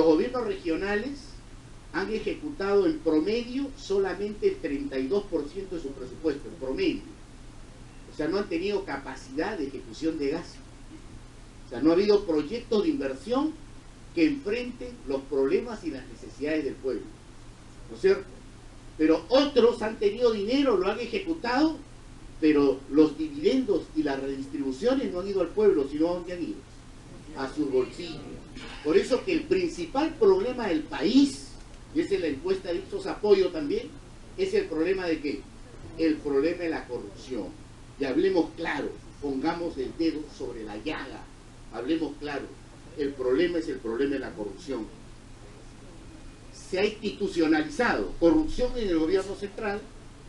gobiernos regionales han ejecutado en promedio solamente el 32% de su presupuesto, en promedio. O sea, no han tenido capacidad de ejecución de gasto. O sea, no ha habido proyectos de inversión que enfrenten los problemas y las necesidades del pueblo. ¿No es cierto? Pero otros han tenido dinero, lo han ejecutado, pero los dividendos y las redistribuciones no han ido al pueblo, sino a dónde han ido, a sus bolsillos. Por eso que el principal problema del país, y esa es la encuesta de Ipsos Apoyo también, es el problema de ¿qué? El problema de la corrupción. Y hablemos claro, pongamos el dedo sobre la llaga, hablemos claro, el problema es el problema de la corrupción. Se ha institucionalizado corrupción en el gobierno central,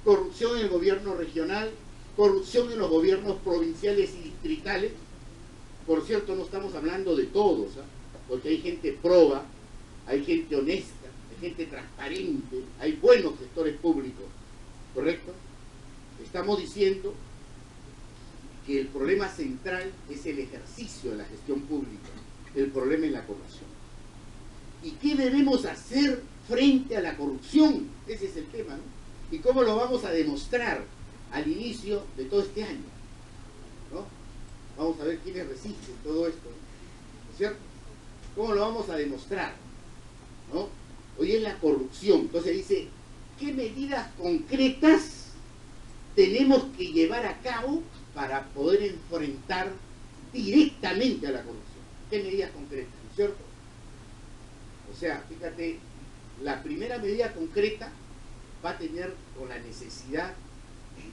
corrupción en el gobierno regional, corrupción en los gobiernos provinciales y distritales. Por cierto, no estamos hablando de todos, ¿eh? Porque hay gente proba, hay gente honesta, hay gente transparente, hay buenos gestores públicos, ¿correcto? Estamos diciendo que el problema central es el ejercicio de la gestión pública, el problema es la corrupción. ¿Y qué debemos hacer frente a la corrupción? Ese es el tema, ¿no? ¿Y cómo lo vamos a demostrar al inicio de todo este año? ¿No? Vamos a ver quiénes resisten todo esto, ¿no es cierto? ¿Cómo lo vamos a demostrar? ¿No? Hoy es la corrupción. Entonces dice, ¿qué medidas concretas tenemos que llevar a cabo para poder enfrentar directamente a la corrupción? ¿Qué medidas concretas? ¿No es cierto? O sea, fíjate, la primera medida concreta va a tener con la necesidad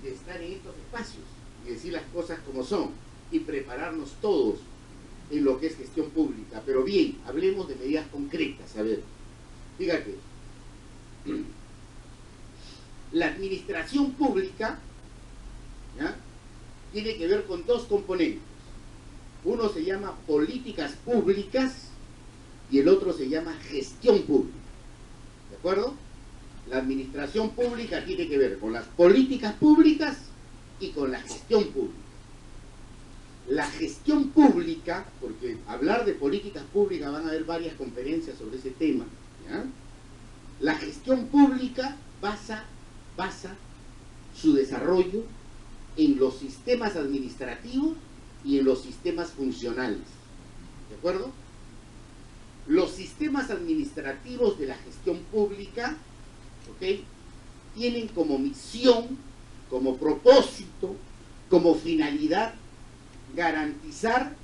de estar en estos espacios y decir las cosas como son y prepararnos todos en lo que es gestión pública. Pero bien, hablemos de medidas concretas. A ver, fíjate, la administración pública, ¿ya?, tiene que ver con dos componentes. Uno se llama políticas públicas y el otro se llama gestión pública. ¿De acuerdo? La administración pública tiene que ver con las políticas públicas y con la gestión pública. La gestión pública, porque hablar de políticas públicas van a haber varias conferencias sobre ese tema, ¿ya? La gestión pública basa su desarrollo en los sistemas administrativos y en los sistemas funcionales. ¿De acuerdo? Los sistemas administrativos de la gestión pública, ¿ok?, tienen como misión, como propósito, como finalidad, garantizar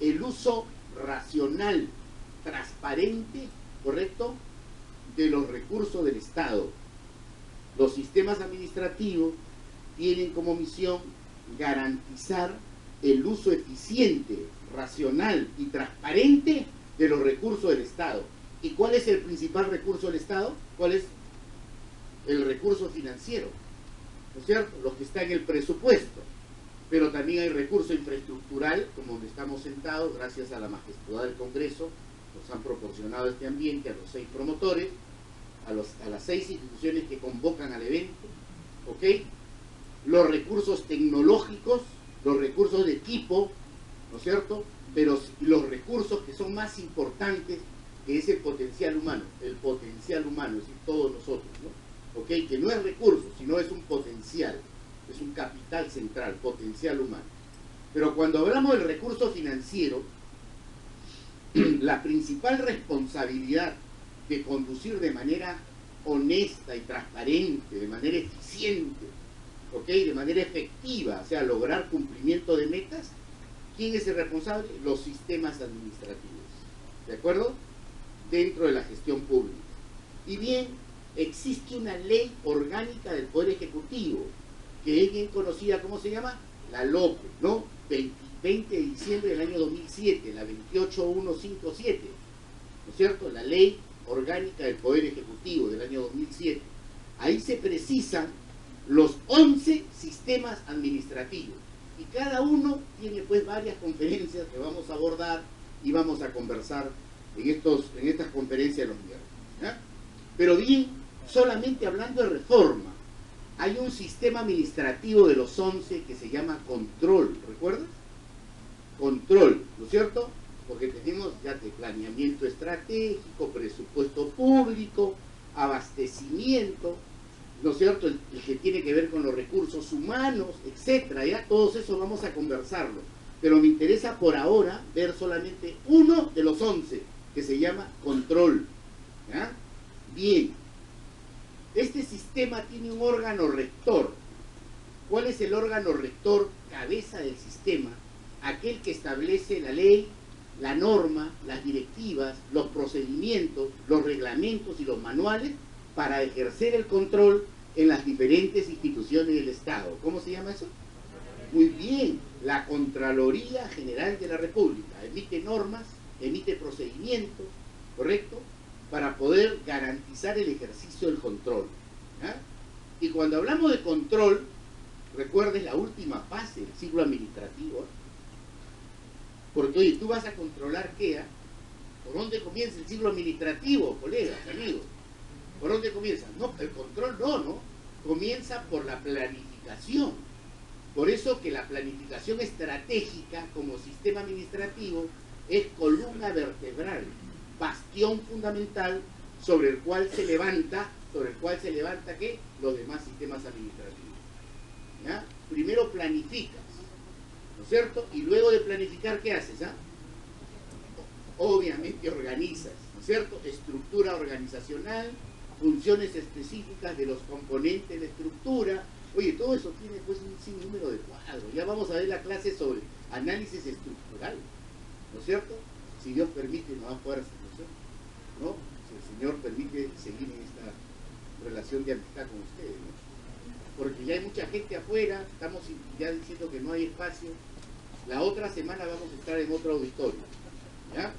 el uso racional, transparente, ¿correcto?, de los recursos del Estado. Los sistemas administrativos tienen como misión garantizar el uso eficiente, racional y transparente de los recursos del Estado. ¿Y cuál es el principal recurso del Estado? ¿Cuál es el recurso financiero? ¿No es cierto? Los que están en el presupuesto. Pero también hay recurso infraestructural, como donde estamos sentados, gracias a la majestuosidad del Congreso, nos han proporcionado este ambiente a los 6 promotores, a las 6 instituciones que convocan al evento, ¿ok? Los recursos tecnológicos, los recursos de equipo, ¿no es cierto?, pero los recursos que son más importantes, que es el potencial humano, es decir, todos nosotros, ¿no? ¿Ok? Que no es recurso, sino es un potencial, es un capital central, potencial humano. Pero cuando hablamos del recurso financiero, la principal responsabilidad de conducir de manera honesta y transparente, de manera eficiente, ¿ok?, de manera efectiva, o sea, lograr cumplimiento de metas, ¿quién es el responsable? Los sistemas administrativos, ¿de acuerdo?, dentro de la gestión pública. Y bien, existe una ley orgánica del Poder Ejecutivo, que es bien conocida, ¿cómo se llama? La LOPE, ¿no? 20 de diciembre del año 2007, la 28157, ¿no es cierto? La ley orgánica del Poder Ejecutivo del año 2007. Ahí se precisan los 11 sistemas administrativos. Y cada uno tiene pues varias conferencias que vamos a abordar y vamos a conversar en estas conferencias de los viernes, ¿ya? Pero bien, solamente hablando de reforma, hay un sistema administrativo de los 11 que se llama control, ¿recuerdas? Control, ¿no es cierto? porque tenemos ya de planeamiento estratégico, presupuesto público, abastecimiento, ¿no es cierto?, el que tiene que ver con los recursos humanos, etcétera, ya todos eso vamos a conversarlo, pero me interesa por ahora ver solamente uno de los 11, que se llama control, ¿ya? Bien, este sistema tiene un órgano rector. ¿Cuál es el órgano rector, cabeza del sistema? Aquel que establece la ley, la norma, las directivas, los procedimientos, los reglamentos y los manuales para ejercer el control en las diferentes instituciones del Estado. ¿Cómo se llama eso? Muy bien, la Contraloría General de la República emite normas, emite procedimientos, ¿correcto?, para poder garantizar el ejercicio del control, ¿ya? Y cuando hablamos de control, recuerdes la última fase del ciclo administrativo, ¿eh? Porque, oye, tú vas a controlar qué, ¿eh? ¿Por dónde comienza el ciclo administrativo, colegas, amigos? ¿Por dónde comienza? No, el control no. Comienza por la planificación. Por eso que la planificación estratégica como sistema administrativo es columna vertebral, bastión fundamental sobre el cual se levanta, ¿qué? Los demás sistemas administrativos, ¿ya? Primero planificas, ¿no es cierto? Y luego de planificar, ¿qué haces? Obviamente organizas, ¿no es cierto? Estructura organizacional, funciones específicas de los componentes de estructura. Oye, todo eso tiene pues un sinnúmero de cuadros. Ya vamos a ver la clase sobre análisis estructural, ¿no es cierto? Si Dios permite, nos da fuerza, ¿no es cierto? ¿No? Si el Señor permite seguir en esta relación de amistad con ustedes, ¿no? Porque ya hay mucha gente afuera, estamos ya diciendo que no hay espacio. La otra semana vamos a estar en otro auditorio, ¿ya?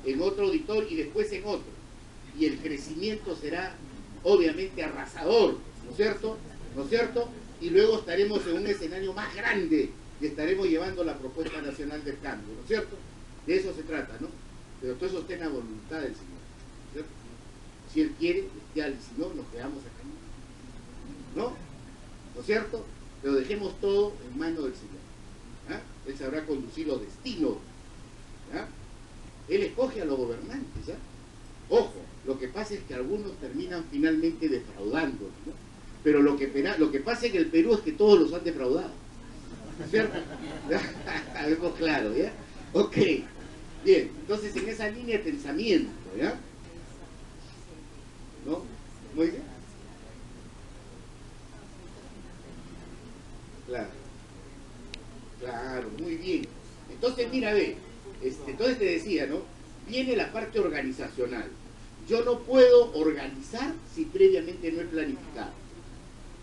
En otro auditorio y después en otro. Y el crecimiento será obviamente arrasador, ¿no es cierto? ¿No es cierto? Y luego estaremos en un escenario más grande y estaremos llevando la propuesta nacional del cambio, ¿no es cierto? De eso se trata, ¿no? Pero todo eso está en la voluntad del Señor, ¿no es cierto? Si Él quiere, ya, y si no, nos quedamos acá, ¿no? ¿No es cierto? Pero dejemos todo en manos del Señor, ¿ya? Él sabrá conducir los destinos, ¿ya? Él escoge a los gobernantes, ¿ya? Ojo, lo que pasa es que algunos terminan finalmente defraudando, ¿no? Pero lo que pasa en el Perú es que todos los han defraudado, ¿no es cierto? Algo claro, ¿ya? Ok, bien, entonces en esa línea de pensamiento, ¿ya? ¿No? Muy bien. Claro, muy bien. Entonces, mira, ve, entonces te decía, ¿no? Viene la parte organizacional. Yo no puedo organizar si previamente no he planificado.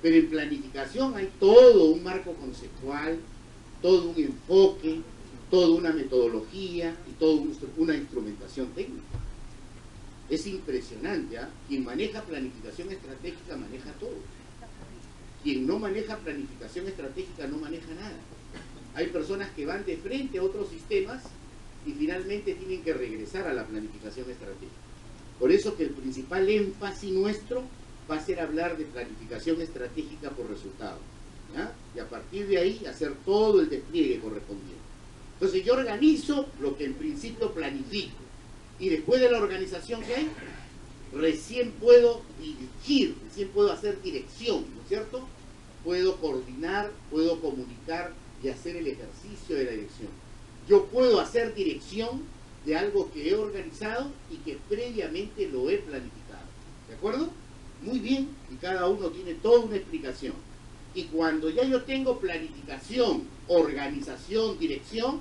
Pero en planificación hay todo un marco conceptual, todo un enfoque, toda una metodología y toda una instrumentación técnica. Es impresionante, ¿eh? Quien maneja planificación estratégica maneja todo. Quien no maneja planificación estratégica no maneja nada. Hay personas que van de frente a otros sistemas y finalmente tienen que regresar a la planificación estratégica. Por eso que el principal énfasis nuestro va a ser hablar de planificación estratégica por resultados, ¿ya? Y a partir de ahí hacer todo el despliegue correspondiente. Entonces yo organizo lo que en principio planifico. Y después de la organización que hay, recién puedo dirigir, recién puedo hacer dirección, ¿no es cierto? Puedo coordinar, puedo comunicar y hacer el ejercicio de la dirección. Yo puedo hacer dirección de algo que he organizado y que previamente lo he planificado. ¿De acuerdo? Muy bien, y cada uno tiene toda una explicación. Y cuando ya yo tengo planificación, organización, dirección,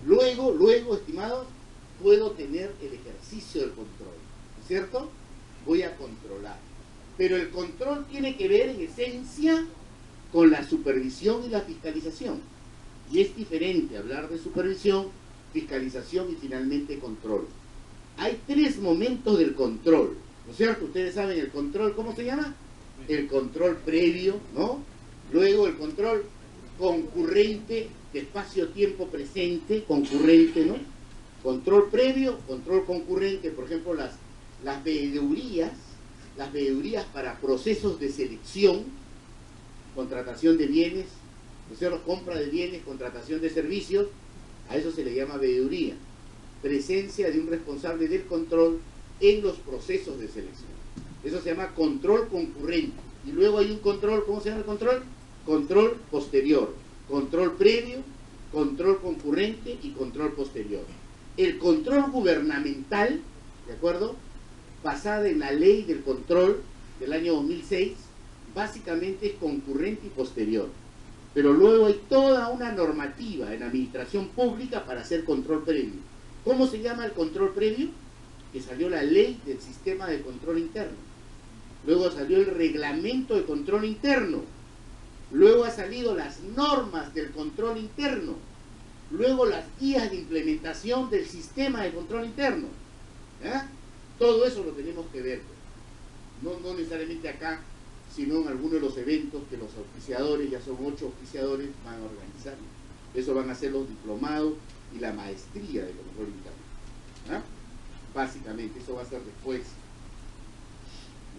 luego, estimados, puedo tener el ejercicio del control, ¿no es cierto? Voy a controlar. Pero el control tiene que ver, en esencia, con la supervisión y la fiscalización. Y es diferente hablar de supervisión, fiscalización y finalmente control. Hay 3 momentos del control, ¿no es cierto? Ustedes saben el control, ¿cómo se llama? El control previo, ¿no? Luego el control concurrente, de espacio-tiempo presente, concurrente, ¿no? Control previo, control concurrente, por ejemplo, las veedurías para procesos de selección, contratación de bienes, ¿no es cierto? Compra de bienes, contratación de servicios, a eso se le llama veeduría. presencia de un responsable del control en los procesos de selección. Eso se llama control concurrente. Y luego hay un control, ¿cómo se llama el control? Control posterior, control previo, control concurrente y control posterior. El control gubernamental, ¿de acuerdo?, basada en la ley del control del año 2006, básicamente es concurrente y posterior. Pero luego hay toda una normativa en administración pública para hacer control previo. ¿Cómo se llama el control previo? Que salió la ley del sistema de control interno. Luego salió el reglamento de control interno. Luego ha salido las normas del control interno. Luego las guías de implementación del sistema de control interno. ¿Ya? Todo eso lo tenemos que ver. No necesariamente acá, sino en algunos de los eventos que los auspiciadores, ya son 8 auspiciadores, van a organizar. Eso van a ser los diplomados y la maestría de control interno. ¿Ya? Básicamente, eso va a ser después.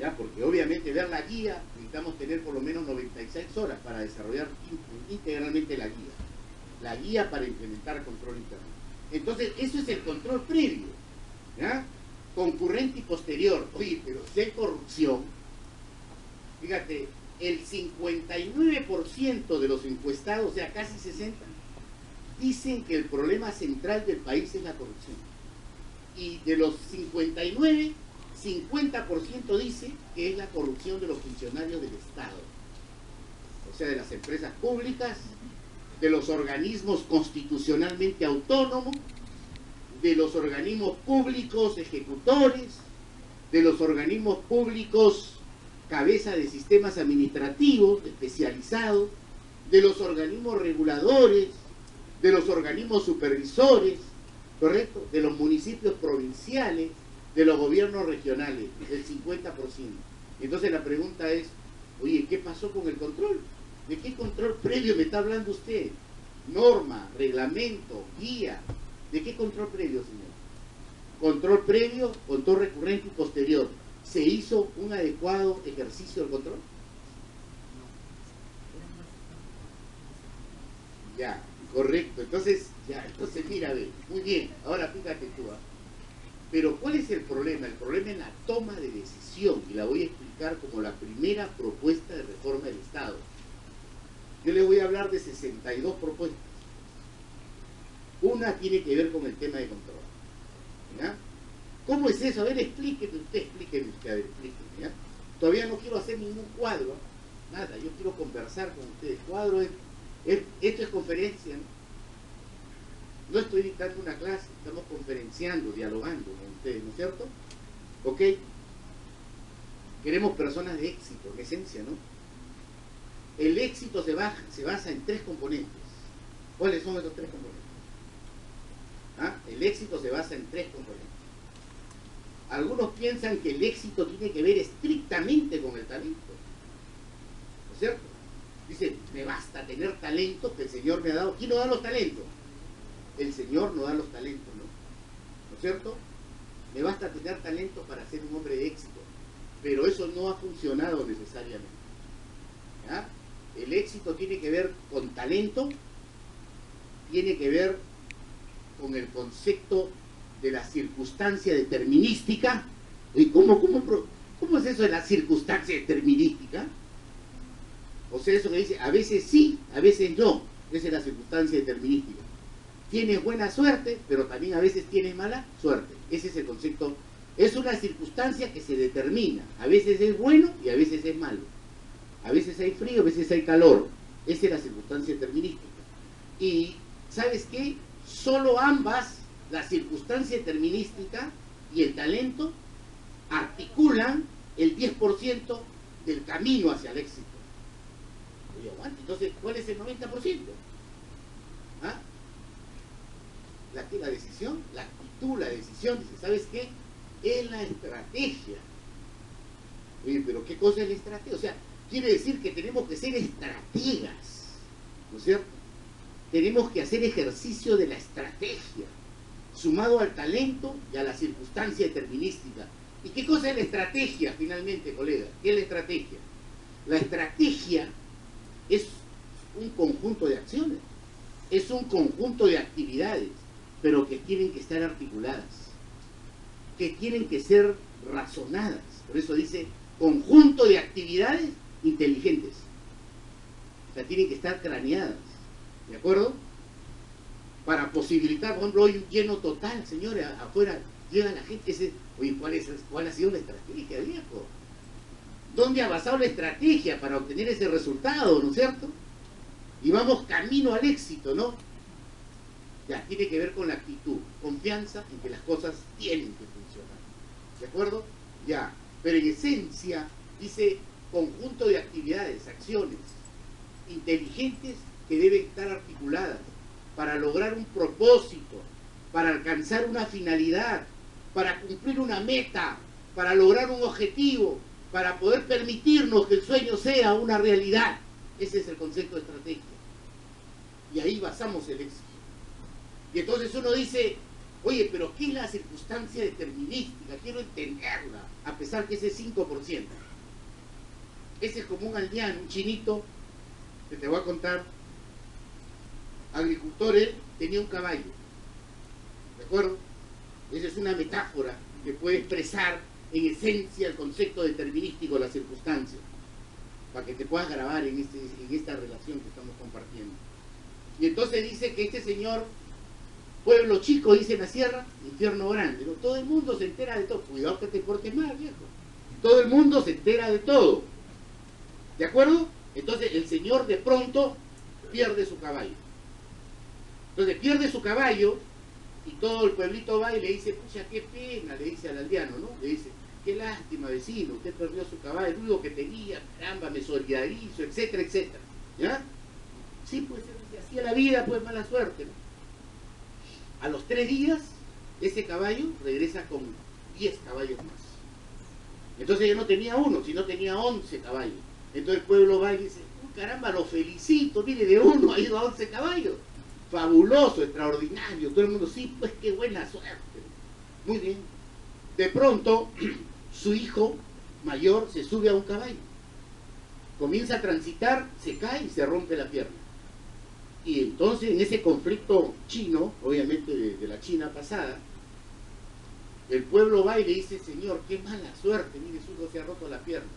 ¿Ya? Porque obviamente ver la guía, necesitamos tener por lo menos 96 horas para desarrollar integralmente la guía. La guía para implementar control interno. Entonces, eso es el control previo. ¿Ya? Concurrente y posterior. Oye, pero si hay corrupción, fíjate, el 59% de los encuestados, o sea, casi 60%, dicen que el problema central del país es la corrupción. Y de los 59, 50% dice que es la corrupción de los funcionarios del Estado. O sea, de las empresas públicas, de los organismos constitucionalmente autónomos, de los organismos públicos ejecutores, de los organismos públicos cabeza de sistemas administrativos especializados, de los organismos reguladores, de los organismos supervisores, ¿correcto?, de los municipios provinciales, de los gobiernos regionales, el 50%. Entonces la pregunta es, oye, ¿qué pasó con el control? ¿De qué control previo me está hablando usted? Norma, reglamento, guía. ¿De qué control previo, señor? Control previo, control recurrente y posterior. ¿Se hizo un adecuado ejercicio del control? Ya, correcto. Entonces mira, ve, muy bien. Ahora fíjate tú. Pero ¿cuál es el problema? El problema es la toma de decisión, y la voy a explicar como la primera propuesta de reforma del Estado. Yo le voy a hablar de 62 propuestas. Una tiene que ver con el tema de control. ¿Ya? ¿Cómo es eso? A ver, explíqueme usted, a ver, explíqueme, ¿ya? Todavía no quiero hacer ningún cuadro, nada, yo quiero conversar con ustedes. Cuadro esto es conferencia, ¿no? No estoy dictando una clase, estamos conferenciando, dialogando con ustedes, ¿no es cierto? ¿Ok? Queremos personas de éxito, en esencia, ¿no? El éxito se basa en 3 componentes. ¿Cuáles son esos 3 componentes? ¿Ah? El éxito se basa en 3 componentes. Algunos piensan que el éxito tiene que ver estrictamente con el talento, ¿no es cierto? Dicen, me basta tener talento que el Señor me ha dado. ¿Quién nos da los talentos? El Señor nos da los talentos, ¿no? ¿No es cierto? Me basta tener talento para ser un hombre de éxito, pero eso no ha funcionado necesariamente. ¿Ya? El éxito tiene que ver con talento, tiene que ver con el concepto de la circunstancia determinística. ¿Y cómo es eso de la circunstancia determinística? O sea, eso que dice, a veces sí, a veces no. Esa es la circunstancia determinística. Tienes buena suerte, pero también a veces tienes mala suerte. Ese es el concepto. Es una circunstancia que se determina. A veces es bueno y a veces es malo. A veces hay frío, a veces hay calor. Esa es la circunstancia determinística. Y, ¿sabes qué? Solo ambas, la circunstancia determinística y el talento, articulan el 10% del camino hacia el éxito. Oye, aguante, entonces, ¿cuál es el 90%? ¿Ah? La decisión, la actitud, la decisión, dice, ¿sabes qué? Es la estrategia. Oye, pero ¿qué cosa es la estrategia? O sea, quiere decir que tenemos que ser estrategas, ¿no es cierto? Tenemos que hacer ejercicio de la estrategia, sumado al talento y a la circunstancia determinística. ¿Y qué cosa es la estrategia, finalmente, colega? ¿Qué es la estrategia? La estrategia es un conjunto de acciones, es un conjunto de actividades pero que tienen que estar articuladas, que tienen que ser razonadas. Por eso dice conjunto de actividades inteligentes. O sea, tienen que estar craneadas, ¿de acuerdo? Para posibilitar, por ejemplo, hoy un lleno total, señores, afuera llega la gente, oye, ¿cuál ha sido la estrategia, viejo? ¿Dónde ha basado la estrategia para obtener ese resultado, no es cierto? Y vamos camino al éxito, ¿no? Ya, tiene que ver con la actitud, confianza en que las cosas tienen que funcionar, ¿de acuerdo? Ya, pero en esencia dice conjunto de actividades, acciones inteligentes que deben estar articuladas para lograr un propósito, para alcanzar una finalidad, para cumplir una meta, para lograr un objetivo, para poder permitirnos que el sueño sea una realidad. Ese es el concepto de estrategia. Y ahí basamos el éxito. Y entonces uno dice, oye, pero ¿qué es la circunstancia determinística? Quiero entenderla, a pesar que ese es 5%. Ese es como un aldeano, un chinito, que te voy a contar. Agricultor, él tenía un caballo, ¿de acuerdo? Esa es una metáfora que puede expresar en esencia el concepto determinístico de la circunstancia, para que te puedas grabar en esta relación que estamos compartiendo. Y entonces dice que este señor, pueblo chico, dice en la sierra, infierno grande, ¿no? Todo el mundo se entera de todo. Cuidado que te portes mal, viejo. Todo el mundo se entera de todo, ¿de acuerdo? Entonces el señor de pronto pierde su caballo. Entonces pierde su caballo y todo el pueblito va y le dice, pucha, qué pena, le dice al aldeano, ¿no? Le dice, qué lástima, vecino, usted perdió su caballo, el único que tenía, caramba, me solidarizo, etcétera, etcétera. ¿Ya? Sí, pues así a la vida, pues mala suerte, ¿no? A los 3 días, ese caballo regresa con 10 caballos más. Entonces ya no tenía uno, sino tenía 11 caballos. Entonces el pueblo va y dice, caramba, lo felicito, mire, de uno ha ido a 11 caballos. Fabuloso, extraordinario. Todo el mundo, sí, pues qué buena suerte. Muy bien. De pronto, su hijo mayor se sube a un caballo. Comienza a transitar, se cae y se rompe la pierna. Y entonces, en ese conflicto chino, obviamente de la China pasada, el pueblo va y le dice, señor, qué mala suerte, mire, su hijo se ha roto la pierna.